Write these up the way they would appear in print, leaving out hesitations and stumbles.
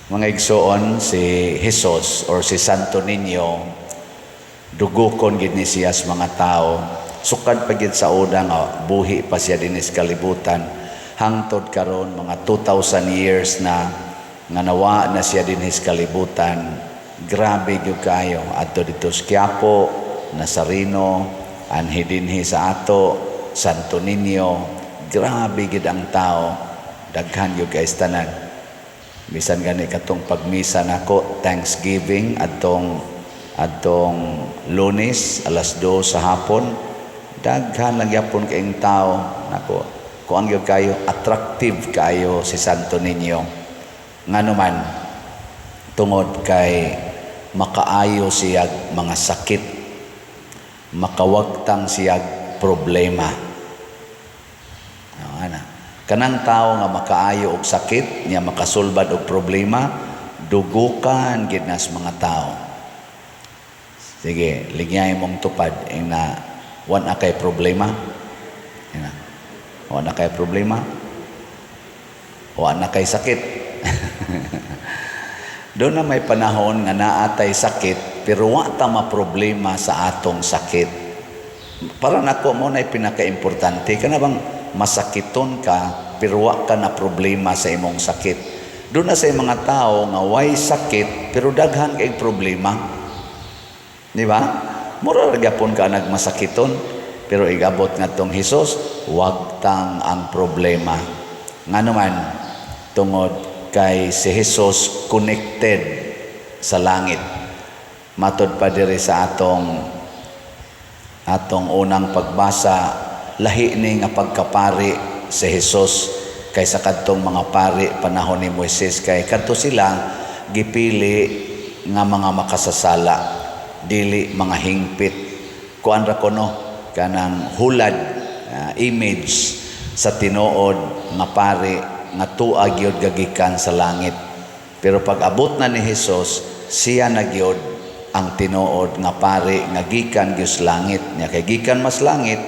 Mga igsoon, si Jesus or si Santo Niño, dugukon gid ni siya sa mga tao. Sukad pa gid sa una nga buhi pa siya dinis kalibutan. Hangtod karon mga 2,000 years na nga nawa na siya dinis kalibutan. Grabe gyud kayo adto dito sa Quiapo, Nazareno, anhi dinhi sa ato, Santo Niño. Grabe gid ang tao. Daghan gyud kay tanan. Bisan gani katong pagmisa nako Thanksgiving adtong Lunes alas 2 sa hapon, daghan lang gyapon kaayong tao. Nako, kuan gyud kayo attractive kayo si Santo Niño. Ngano man tungod kay makaayo siya mga sakit, makawagtang siya problema. Ana kanang tao nga makaayo og sakit niya, makasulbad og problema, dugukan gid nas mga tao. Sige, ligyay mong tupad ing na wan akay problema. Ina. Wan akay problema. Wan akay sakit. Doon na may panahon nga naatay sakit pero wa ta maproblema sa atong sakit. Para nako mo na pinaka-importante kana bang masakiton ka pero wa ka na problema sa imong sakit. Doon na sa mga tao nga way sakit pero daghan kay problema. Di ba? Mura ra gyapon ka nagmasakiton pero igabot ngadtong Hesus, wag tang ang problema. Ngano man tungod kay si Hesus connected sa langit. Matod pa diri sa atong unang pagbasa, lahi ni nga pagkapari si Hesus kaysa kadtong mga pari panahon ni Moises, kay kadto sila gipili nga mga makasasala, dili mga hingpit. Kuan ra kono kanang hulad, image sa tinuod nga pari nga tuag gyud gagikan sa langit. Pero pag abot na ni Hesus, siya na gyud ang tinuod nga pari nga gikan gyud sa langit. Nya kay gikan mas langit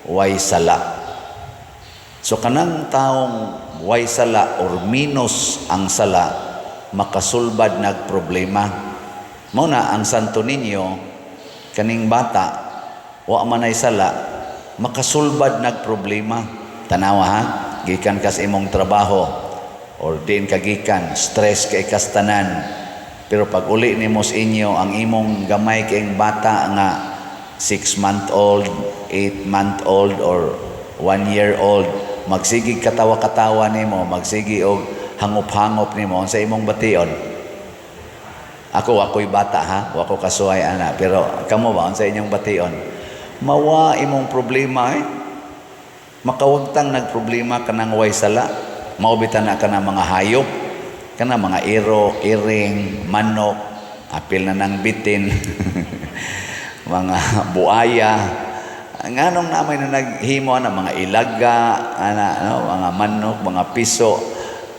way sala. So kanang taong way sala or minus ang sala, makasulbad nag problema. Mao na ang Santo Niño, kaning bata wa man ay sala, makasulbad nag problema. Tanawa ha, gikan ka sa imong trabaho or din kagikan stress kay kastanan, pero pag uli nimo sa inyo ang imong gamay kayong bata nga 6-month-old, 8-month-old or 1-year-old, magsigig katawa-katawa nimo, magsigi og hangop-hangop nimo sa imong bation. Ako'y bata ha, wa ko kasuway ana, pero kamo ba sa inyong bation? Mawa imong problema makawagtang nagproblema kanang way sala. Maubitan na kana mga hayop, kana mga iro, iring, manok, apil na nang bitin. Mga buaya, nganong namay na naghimo na mga ilaga, mga manok, mga piso,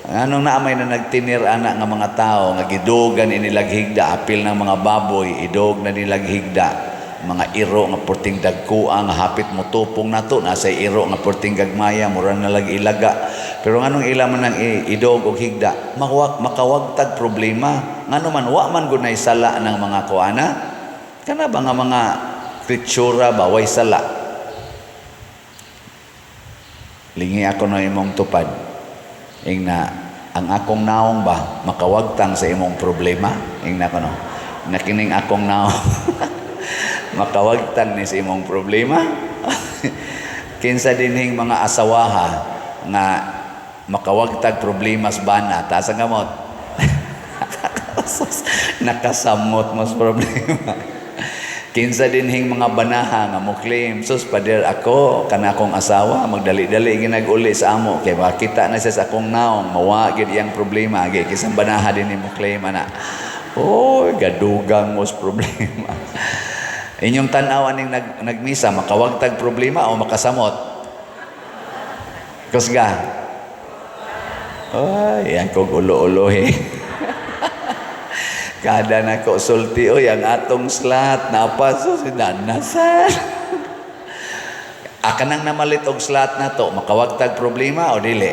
nganong namay na nagtinir ana nga mga tao nga gidugan inilag higda, apil ng mga baboy idog na nilag higda, mga iro nga porting dagkuang hapit mo tupong nato, nasa iro nga porting gagmaya mura na lag ilaga. Pero nganong ila man ang idog og higda, makawagtag problema. Ngano man wa man gunay sala ng mga kuana, kana ba nga mga kritsura ba way sala. Lingi ako na imong tupad ing na ang akong naong ba makawagtang sa imong problema, ing na kono nakining akong naong makawagtang ni sa imong problema. Kinsa dinhing mga asawaha nga makawagtag problema sa bana, taas ang gamot. Nakasamot mas problema. Kinsa dinhing mga banaha nga mo claim, sus pader ako kana akong asawa magdali-dali ginag-uli sa amo kay makita na siya sa akong naong mawa gid iyang problema gay kisang banaha din mo claim ana. Oy, gadugang mos problema. Inyong tan-awan ning nagmisa makawagtag problema o makasamot? Kusga. Ay, yan kong ulo-ulohi. Kada na ko sulti, oy, ang atong slat, napaso, sinanasan. Akanang namalit og slat na to, makawagtag problema o dili?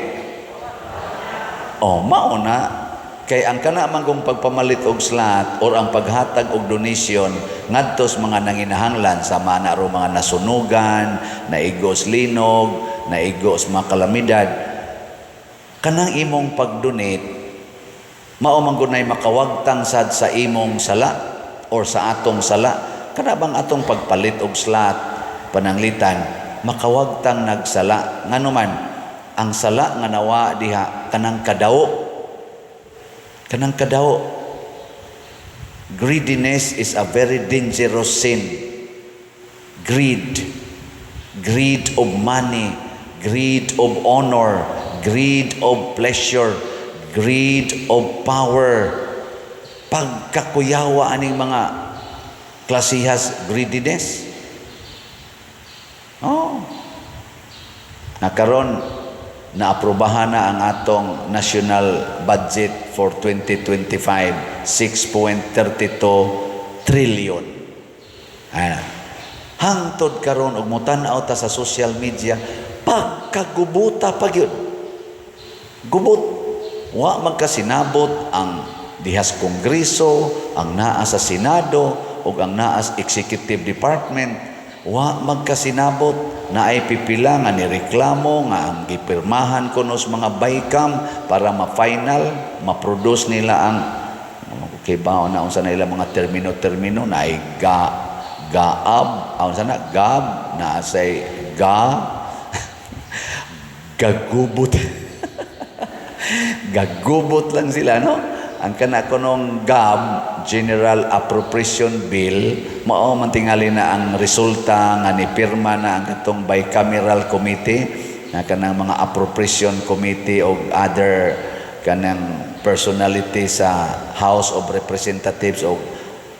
O, mauna, Kay ang kana man kung pagpamalit og slot or ang paghatag og donation ngadto sa mga nanginahanglan sa mana ro mga nasunugan, naigos linog, naigos mga kalamidad, kanang imong pag-donate mao man gunay makawagtang sad sa imong sala or sa atong sala. Kana bang atong pagpalit og slot pananglitan makawagtang nagsala nganuman ang sala nga nawa diha kanang kadawo. Kanang kadaw, greediness is a very dangerous sin. Greed of money, greed of honor, greed of pleasure, greed of power. Pagkakuyawa aning mga klasihas greediness. Oh. Nakaron naaprubahan na ang atong national budget for 2025, 6.32 trillion. Hangtod karon og mutan-aw ta sa social media, pagkagubuta pa gyud. Gubot. Wa magkasinabot ang dihas kongreso, ang naa sa senado ug ang naa sa executive department. Wa magkasinabot na ay pipila nga nireklamo nga ang gipirmahan kunos mga baycam para ma-final, ma-produce nila ang okay ba na unsa na ilang mga termino na ay gaab, unsa na gab na say gagubot. Gagubot lang sila, no? Ang kana kunong GAB, General Appropriation Bill, mao man tingali na ang resulta nga nipirma na ang katong bicameral committee, na kanang mga appropriation committee o other kanang personality sa House of Representatives o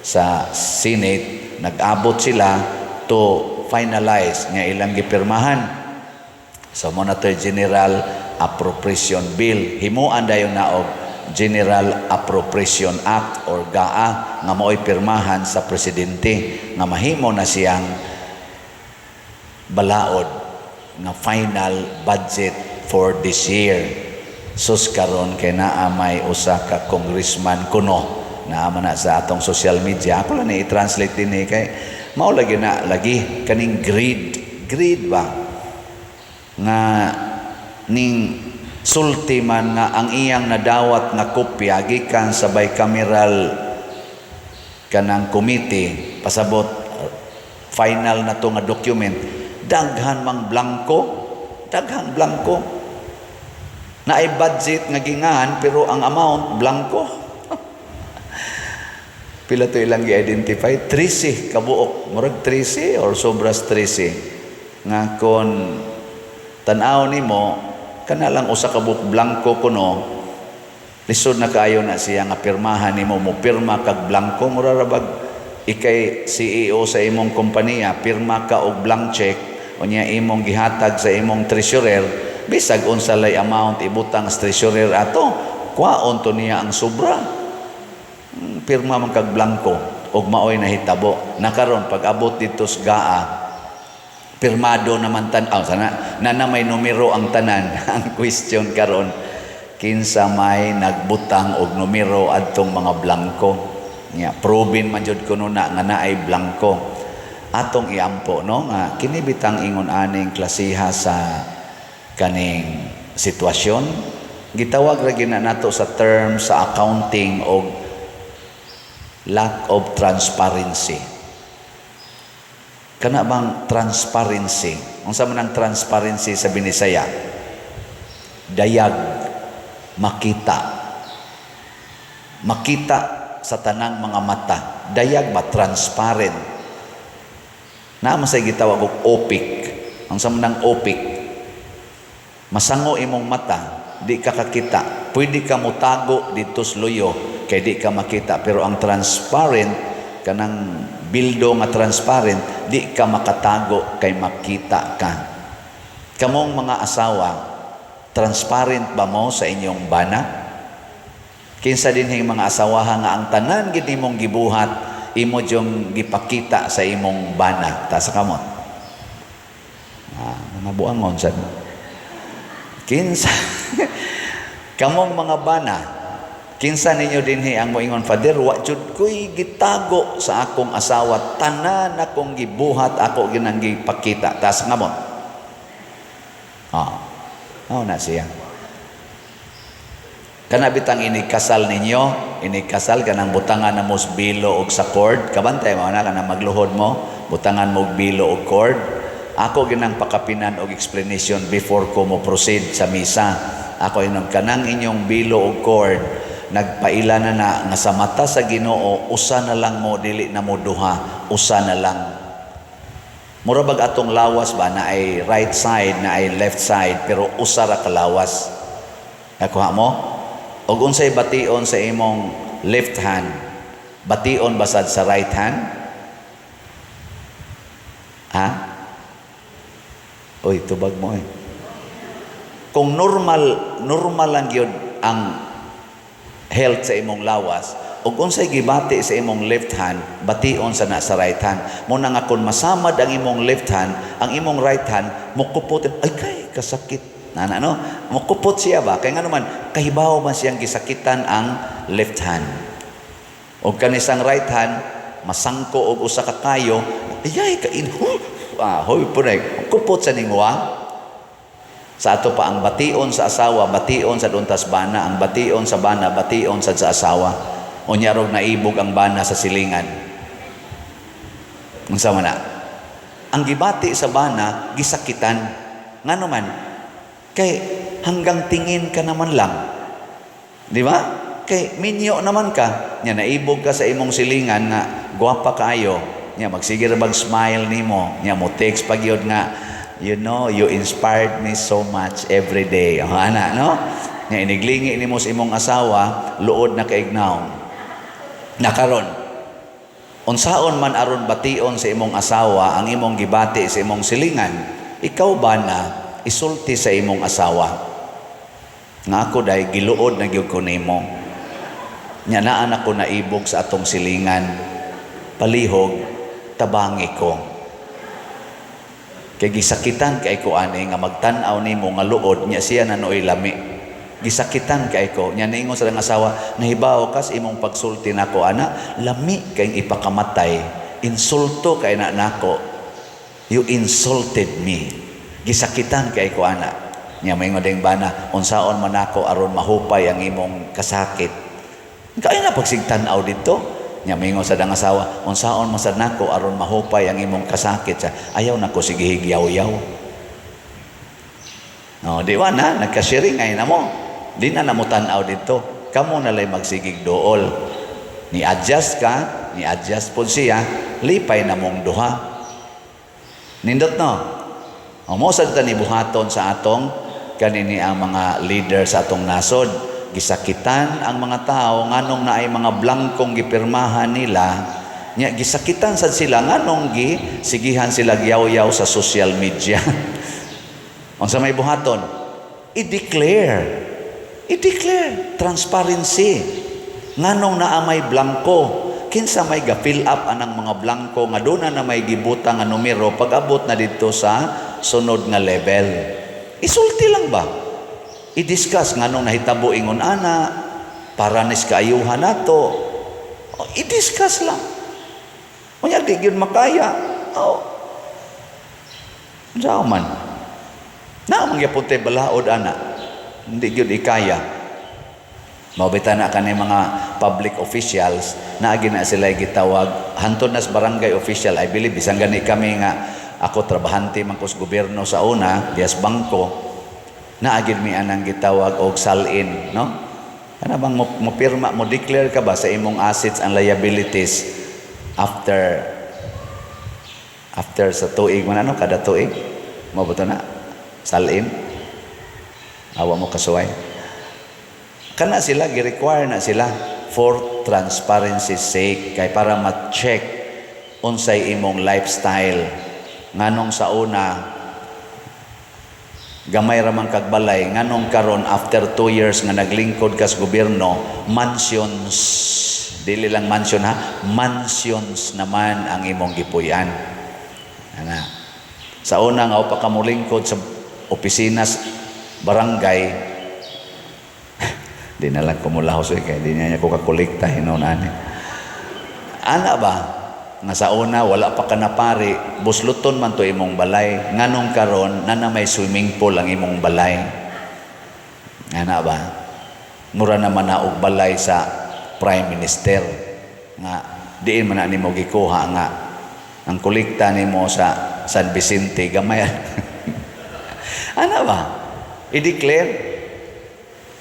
sa Senate, nag-abot sila to finalize nga ilang gipirmahan sa Monetary General Appropriation Bill. Himuan dayon na og General Appropriation Act or GAA nga mao'y pirmahan sa presidente nga mahimo na siyang balaod nga final budget for this year. Sus karon kay naa may usa ka congressman kuno na na sa atong social media. Ako lang i-translate din kay mao lagi na lagi kaning greed ba nga ning sulti man nga ang iyang nadawat nga kopya gikan sa bicameral kanang committee pasabot final na to nga document daghan blanco na ay budget nga gingahan pero ang amount blanco. Pila to ilang gi-identify 13 kabuok murag 13 or sobras 13 nga kon tan-aw nimo kana lang usa ka buok blanco kuno lisod na kaayo na siya nga pirmahan nimo mo pirma kag blanco mura ra bag ikay CEO sa imong kompanya pirma ka og blank check unya imong gihatag sa imong treasurer bisag unsa lay amount ibutang sa treasurer ato kwaon to niya ang sobra pirma man kag blanco og maoy nahitabo nakaron pag abot dito sa GAA pirmado naman tan-aw sana na may numero ang tanan. Ang question karon kinsa may nagbutang og numero adtong mga blanco nya proven man jud kuno na nga naay blanco atong iampo no nga kini bitang ingon aning klasiha sa kaning sitwasyon gitawag ra gina nato sa term sa accounting og lack of transparency. Kana bang transparency? Unsa man ang transparency sa Binisaya? Dayag, makita. Makita sa tanang mga mata. Dayag ba transparent? Naman sa gitawag og opik. Unsa man ang opik? Masango imong mata, di ka kakita. Pwede ka mutago dito sa luyo kay di ka makita, pero ang transparent kanang bildo nga transparent, di ka makatago kay makita ka. Kamong mga asawa, transparent ba mo sa inyong bana? Kinsa dinhing mga asawahan nga ang tanan gid nimong gibuhat, imo jong gipakita sa imong bana. Ta sa kamot. Nabuangon sad. Kinsa kamong mga bana, Kinsa ninyo dinhi ang moingon, Father, wa jud ko'y gitago sa akong asawa, tanan akong gibuhat, ako ginang gipakita. Tas nga mo. Na siya. Kanabitang inikasal ninyo, inikasal ka ng butangan na mos bilo og sa cord, kabantay mo na ka na magluhod mo, butangan mo og bilo og cord. Ako ginang pakapinan og explanation before ko mo proceed sa misa. Ako inom kanang inyong bilo og cord, nagpaila na nga sa mata sa Ginoo, usa na lang mo, dili na mo duha, usa na lang. Mura bag atong lawas ba na ay right side, na ay left side, pero usa ra ka lawas. Nakuha mo? Og unsay bation sa imong left hand, bation basad sa right hand? Ha? Uy, tubag mo eh. Kung normal lang yun ang health sa imong lawas, ug unsay gibati sa imong left hand, bation sa nasa right hand. Muna nga kung masamad ang imong left hand, ang imong right hand mukupot, ay kay kasakit no? Mukupot siya ba? Kaya nga naman, kahibaw man siyang gisakitan ang left hand. O kanisang right hand, masangko og usa ka kayo, ay kain, hoy punay, kupot sa ningwa. Sa ato pa ang bation sa asawa, bation sa duntas bana, ang bation sa bana, bation sa asawa. Unya rog naibog ang bana sa silingan. Unsa man na? Ang gibati sa bana gisakitan. Ngano man? Kay hanggang tingin ka naman lang. Di ba? Kay minyo naman ka. Nya naibog ka sa imong silingan nga gwapa kaayo. Nya magsige ra bag smile nimo. Nya mo text pag yun nga, you know, you inspired me so much every day. Ana, no? Nga iniglingi nimo sa imong asawa, luod na kaignaw. Nakaron, unsaon man aron bation sa imong asawa ang imong gibati sa imong silingan, ikaw ba na isulti sa imong asawa? Nga ako dahil giluod na gyud ko nimo. Nya naan ako naibog sa atong silingan. Palihog, tabangi ko. Kay gisakitan kay ko ani nga magtan-aw nimo nga luod nya siya nanoy lami. Gisakitan kay ko nya niingon sa asawa, nahibaw kas imong pagsulti nako ana, lami kay ipakamatay. Insulto kay na nako. You insulted me. Gisakitan kay ko ana. Nya moingon ding bana, unsaon man nako aron mahupay ang imong kasakit. Kay na pagsigtan-aw dito. Nya mingon sa dang asawa, unsaon masad nako aron mahupay ang imong kasakit sa ayaw nako sige higyaw-yaw. No, di ba na nagka-sharing ay namo. Di na namo tan-aw dito. Kamo na lay magsigig dool. Ni adjust ka, ni adjust pod siya, lipay na mong duha. Nindot no. Mo sad ta ni buhaton sa atong kanini ang mga leader sa atong nasod. Gisakitan ang mga tao nganong naay mga blankong gipirmahan nila, nya gisakitan sad sila nganong sigihan sila yaw-yaw sa social media. Unsa may buhaton? I-declare transparency. Nganong naa may blanko, kinsa may ga-fill up anang mga blanko nga duna na may gibutang nga numero pag-abot na dito sa sunod nga level. Isulti lang ba? I-discuss nga nung nahitabo ingon ana para nis kaayuhan nato. I-discuss lang. Unya di gyud makaya. Diyaw man. Na mangyapon tay balaod ana. Hindi gyud ikaya. Mabita na kani mga public officials na gina sila gitawag hantod nas barangay official. I believe bisan gani kami nga ako trabahante man ko sa gobyerno sa una, dias bangko. Naagid mi anang gitawag og salin, no? Ano bang mo pirma, mo declare ka ba sa imong assets and liabilities after sa tuig man ano kada tuig? Mo buto na salin. Awa mo kasuway. Kana sila gi-require na sila for transparency sake kay para ma-check unsay imong lifestyle. Nganong sa una gamay ramang kagbalay nganong karon after 2 years nga naglingkod ka sa gobyerno, mansions, dili lang mansion ha, mansions naman ang imong gipuy-an. Ana. Sa una nga upa ka molingkod sa opisina barangay Di na lang kumulahos kaya di niya ko kakolekta hinunan. Ana ba? Nga sa una, wala pa ka na pari, busluton man to imong balay. Nganong karon na may swimming pool ang imong balay. Ana ba? Mura naman na og balay sa Prime Minister. Nga, diin man na nimo gikuha nga. Ang kolekta nimo sa San Vicente, gamayan. Ana ba? I-declare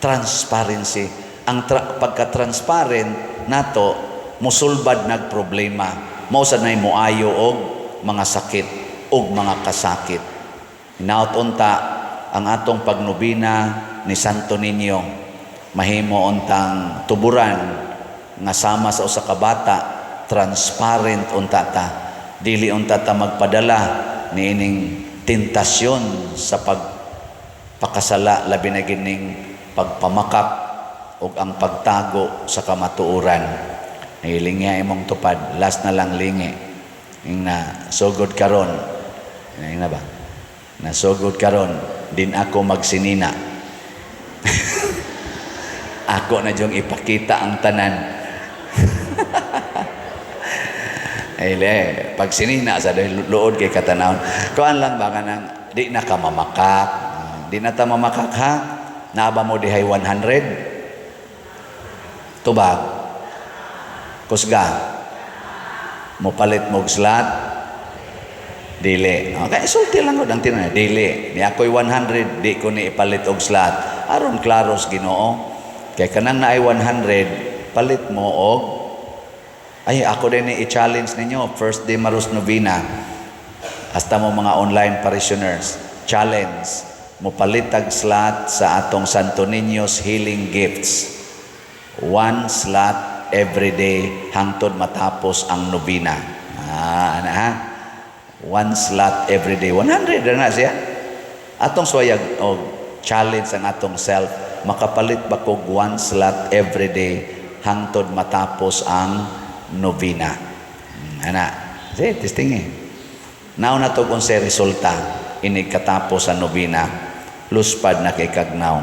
transparency. Ang pagka-transparent nato, musulbad nagproblema. Mausa na moayo og mga sakit og mga kasakit. Hinaut-unta ang atong pagnubina ni Santo Niño. Mahimo untang tuburan nga sama sa usa ka bata, transparent unta ta. Dili unta ta magpadala niining tentasyon sa pagpakasala labi na gining pagpamakak ug ang pagtago sa kamatuoran. Nahiling niya imong tupad, last na lang lingi. Yung na sugod karon. Yung na ba? Na sugod karon, din ako magsinina. Ako na diyong ipakita ang tanan. Ay, pag sinina sa luod kay katanawon. Kuan lang ba ka nang, di na ka mamakak. Di na ta mamakak ha? Naaba mo dihay 100? Tubag. Kusga. Mopalit mo slot. Dili. Okay, sulti lang ko ang tinanong. Dili. Ni ako'y 100, di ko ni ipalit og slot. Aron klaros Ginoo. Kay kanang naay 100, palit mo og ay ako din ni i-challenge ninyo first day Marus Novena. Hasta mo mga online parishioners. Challenge. Mopalit og slot sa atong Santo Niño's Healing Gifts. 1 slot every day hangtod matapos ang novena. Ana ha? 1 slot every day. 100 na siya. Atong swayag o challenge ang atong self. Makapalit ba kog 1 slot every day hangtod matapos ang novena. Ana. Sige, testing eh. Now na to kung sa resulta inig katapos ang novena. Luspad na kay kagnaw.